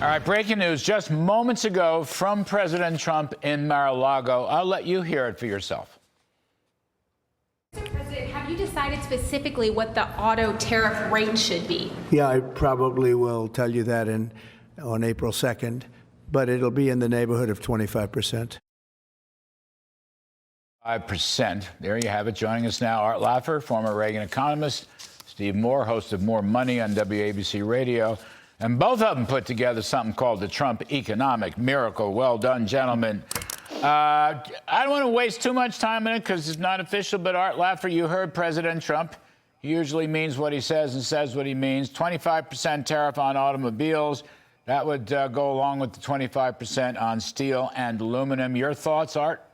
All right, breaking news just moments ago from President Trump in Mar-a-Lago. I'll let you hear it for yourself. Mr. President, have you decided specifically what the auto tariff rate should be? Yeah, I probably will tell you that on April 2nd, but it'll be in the neighborhood of 25%. 5%. There you have it. Joining us now, Art Laffer, former Reagan economist, Steve Moore, host of More Money on WABC Radio. And both of them put together something called the Trump Economic Miracle. Well done, gentlemen. I don't want to waste too much time in it because it's not official, but Art Laffer, you heard President Trump. He usually means what he says and says what he means. 25% tariff on automobiles. That would go along with the 25% on steel and aluminum. Your thoughts, Art?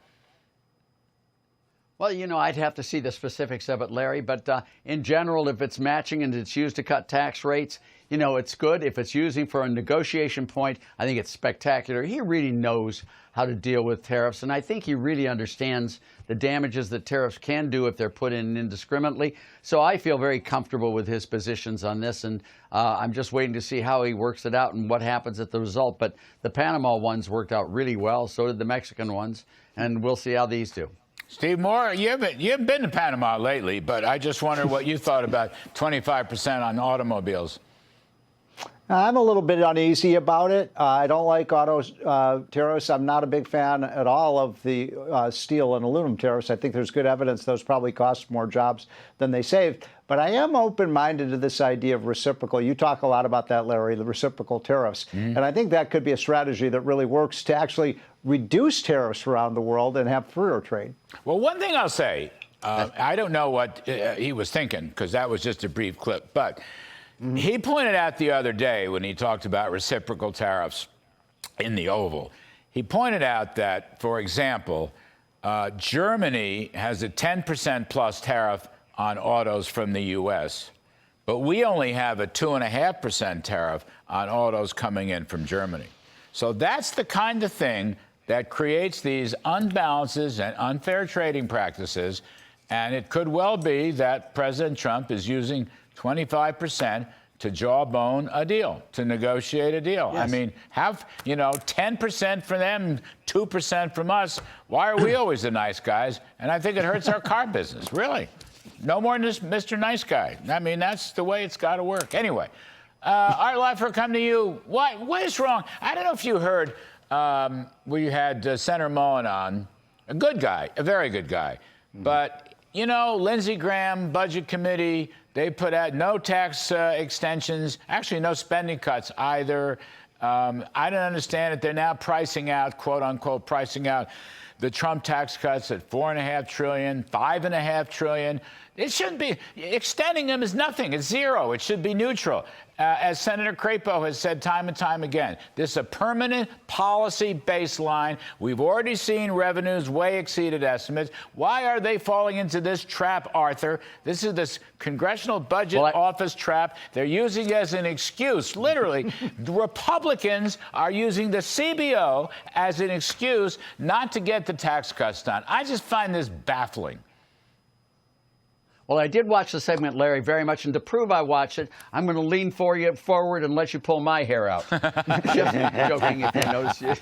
Well, you know, I'd have to see the specifics of it, Larry, but in general, if it's matching and it's used to cut tax rates, you know, it's good. If it's using for a negotiation point, I think it's spectacular. He really knows how to deal with tariffs, and I think he really understands the damages that tariffs can do if they're put in indiscriminately. So I feel very comfortable with his positions on this, and I'm just waiting to see how he works it out and what happens at the result. But the Panama ones worked out really well, so did the Mexican ones, and we'll see how these do. Steve Moore, you haven't been to Panama lately, but I just wonder what you thought about 25% on automobiles. I'm a little bit uneasy about it. I don't like auto tariffs. I'm not a big fan at all of the steel and aluminum tariffs. I think there's good evidence those probably cost more jobs than they saved. But I am open-minded to this idea of reciprocal. You talk a lot about that, Larry, the reciprocal tariffs. And I think that could be a strategy that really works to actually reduce tariffs around the world and have freer trade. Well, one thing I'll say, I don't know what he was thinking, because that was just a brief clip, but he pointed out the other day when he talked about reciprocal tariffs in the Oval, he pointed out that, for example, Germany has a 10% plus tariff on autos from the U.S., but we only have a 2.5% tariff on autos coming in from Germany. So that's the kind of thing that creates these unbalances and unfair trading practices, and it could well be that President Trump is using 25% to jawbone a deal, to negotiate a deal. Yes. I mean, have, 10% from them, 2% from us. Why are we always the nice guys? And I think it hurts our car business, really. No more than just Mr. Nice Guy. I mean, that's the way it's got to work. Anyway, Art Laffer, come to you. What is wrong? I don't know if you heard, we had Senator Mullen on, a good guy, a very good guy. But, Lindsey Graham, Budget Committee, they put out no tax extensions, actually no spending cuts either. I don't understand it. They're now pricing out, quote unquote, pricing out the Trump tax cuts at $4.5 trillion, $5.5 trillion. It shouldn't be, extending them is nothing. It's zero. It should be neutral. As Senator Crapo has said time and time again, this is a permanent policy baseline. We've already seen revenues way exceeded estimates. Why are they falling into this trap, Arthur? This is this Congressional Budget Office trap. They're using it as an excuse. Literally, the Republicans are using the CBO as an excuse not to get the tax cuts done. I just find this baffling. Well, I did watch the segment, Larry, very much, and to prove I watched it, I'm going to lean forward and let you pull my hair out. Just joking, if you notice.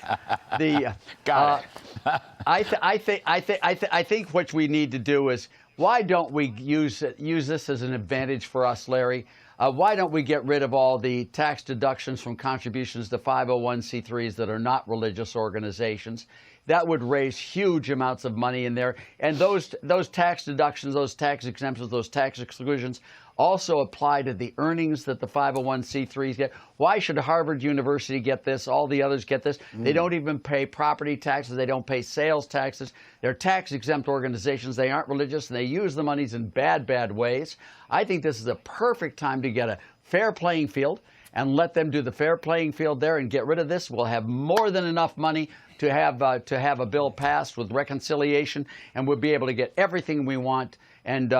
Got it. I think what we need to do is, why don't we use this as an advantage for us, Larry? Why don't we get rid of all the tax deductions from contributions to 501c3s that are not religious organizations? That would raise huge amounts of money in there. And those tax deductions, those tax exemptions, those tax exclusions also apply to the earnings that the 501c3s get. Why should Harvard University get this? All the others get this. They don't even pay property taxes. They don't pay sales taxes. They're tax-exempt organizations. They aren't religious, and they use the monies in bad, bad ways. I think this is a perfect time to get a fair playing field and let them do the fair playing field there and get rid of this. We'll have more than enough money to have a bill passed with reconciliation, and we'll be able to get everything we want. And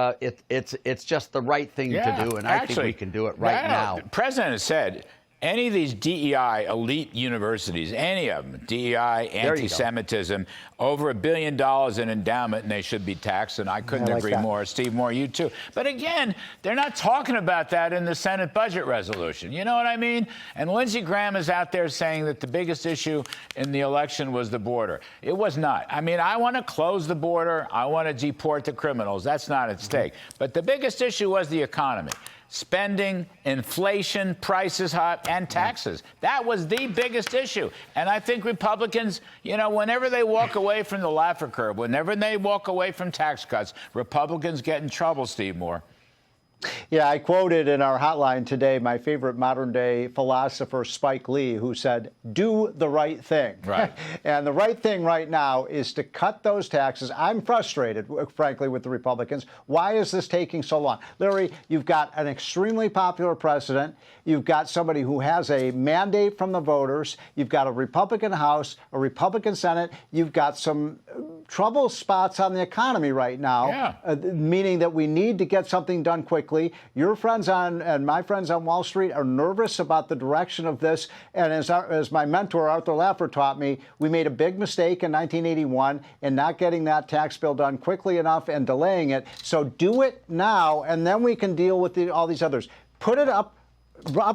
it's just the right thing to do, and I think we can do it right now. The president has said any of these DEI elite universities, any of them, DEI, anti-Semitism, over $1 billion in endowment, and they should be taxed, and I couldn't agree more. Steve Moore, you too. But again, they're not talking about that in the Senate budget resolution. You know what I mean? And Lindsey Graham is out there saying that the biggest issue in the election was the border. It was not. I mean, I want to close the border. I want to deport the criminals. That's not at stake. But the biggest issue was the economy. Spending, inflation, prices hot, and taxes. That was the biggest issue. And I think Republicans, you know, whenever they walk away from the Laffer curve, whenever they walk away from tax cuts, Republicans get in trouble, Steve Moore. Yeah, I quoted in our hotline today my favorite modern-day philosopher, Spike Lee, who said, do the right thing. Right. And the right thing right now is to cut those taxes. I'm frustrated, frankly, with the Republicans. Why is this taking so long? Larry, you've got an extremely popular president. You've got somebody who has a mandate from the voters. You've got a Republican House, a Republican Senate. You've got some trouble spots on the economy right now, meaning that we need to get something done quickly. Your friends and my friends on Wall Street are nervous about the direction of this. And as my mentor, Arthur Laffer, taught me, we made a big mistake in 1981 in not getting that tax bill done quickly enough and delaying it. So do it now, and then we can deal with all these others. Put it up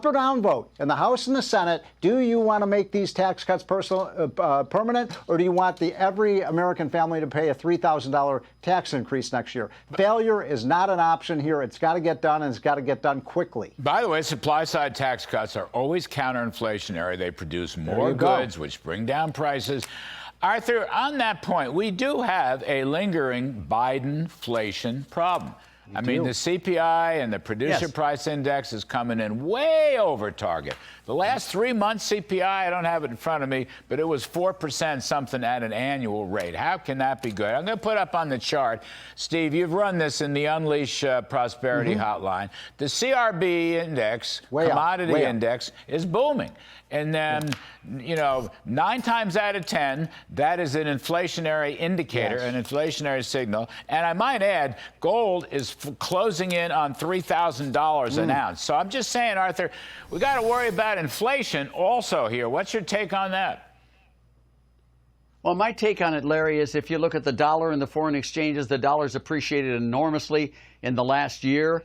or down vote in the House and the Senate. Do you want to make these tax cuts permanent, or do you want every American family to pay a $3,000 tax increase next year? Failure is not an option here. It's got to get done, and it's got to get done quickly. By the way, supply-side tax cuts are always counterinflationary. They produce more goods, which bring down prices. Arthur, on that point, we do have a lingering Biden-flation problem. I mean, the CPI and the producer price index is coming in way over target. The last 3 months CPI, I don't have it in front of me, but it was 4% something at an annual rate. How can that be good? I'm going to put up on the chart, Steve, you've run this in the Unleash Prosperity Hotline. The CRB index, commodity index, is booming. And then, you know, 9 times out of 10, that is an inflationary indicator, an inflationary signal. And I might add, gold is closing in on $3,000 an ounce. So I'm just saying, Arthur, we got to worry about inflation also here. What's your take on that? Well, my take on it, Larry, is if you look at the dollar and the foreign exchanges, the dollar's appreciated enormously in the last year.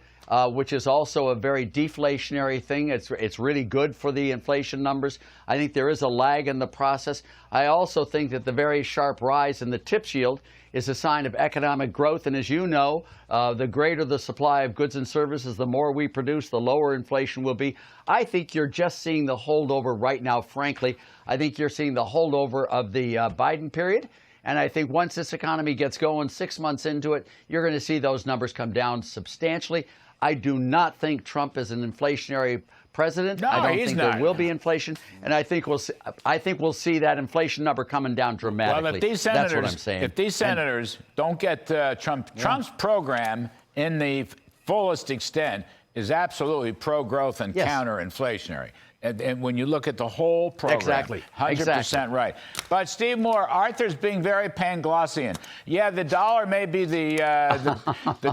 Which is also a very deflationary thing. It's really good for the inflation numbers. I think there is a lag in the process. I also think that the very sharp rise in the TIPS yield is a sign of economic growth. And as you know, the greater the supply of goods and services, the more we produce, the lower inflation will be. I think you're just seeing the holdover right now, frankly. I think you're seeing the holdover of the Biden period. And I think once this economy gets going, 6 months into it, you're going to see those numbers come down substantially. I do not think Trump is an inflationary president. No, I don't he's think not. there will be inflation, and I think we'll see that inflation number coming down dramatically. Well, if these senators, that's what I'm saying. If these senators don't get Trump's program in the fullest extent is absolutely pro-growth and counter-inflationary. And when you look at the whole program, 100% right. But Steve Moore, Arthur's being very Panglossian. Yeah, the dollar may be the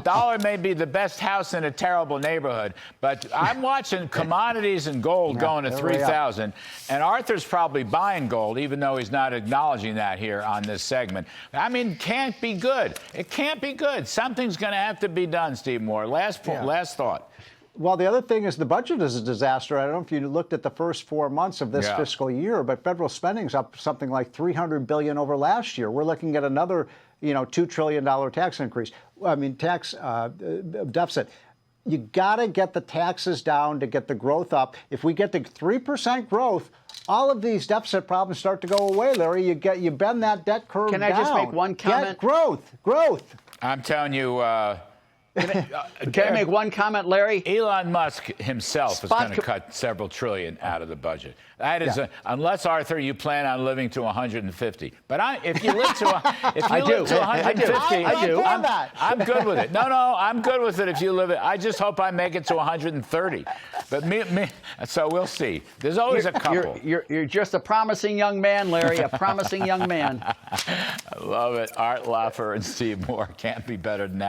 dollar may be the best house in a terrible neighborhood, but I'm watching commodities and gold going to 3,000, and Arthur's probably buying gold, even though he's not acknowledging that here on this segment. I mean, can't be good. It can't be good. Something's going to have to be done, Steve Moore. Last thought. Well, the other thing is the budget is a disaster. I don't know if you looked at the first 4 months of this fiscal year, but federal spending's up something like $300 billion over last year. We're looking at another, $2 trillion tax increase. I mean, tax deficit. You got to get the taxes down to get the growth up. If we get to 3% growth, all of these deficit problems start to go away, Larry. You bend that debt curve down. Can I just make one comment? Get growth. I'm telling you. Can I make one comment, Larry? Elon Musk himself is going to cut several trillion out of the budget. That is, unless, Arthur, you plan on living to 150. But if you live to 150, I'm good with it. No, I'm good with it if you live it. I just hope I make it to 130. But so we'll see. There's always a couple. You're just a promising young man, Larry, a promising young man. I love it. Art Laffer and Steve Moore can't be better than that.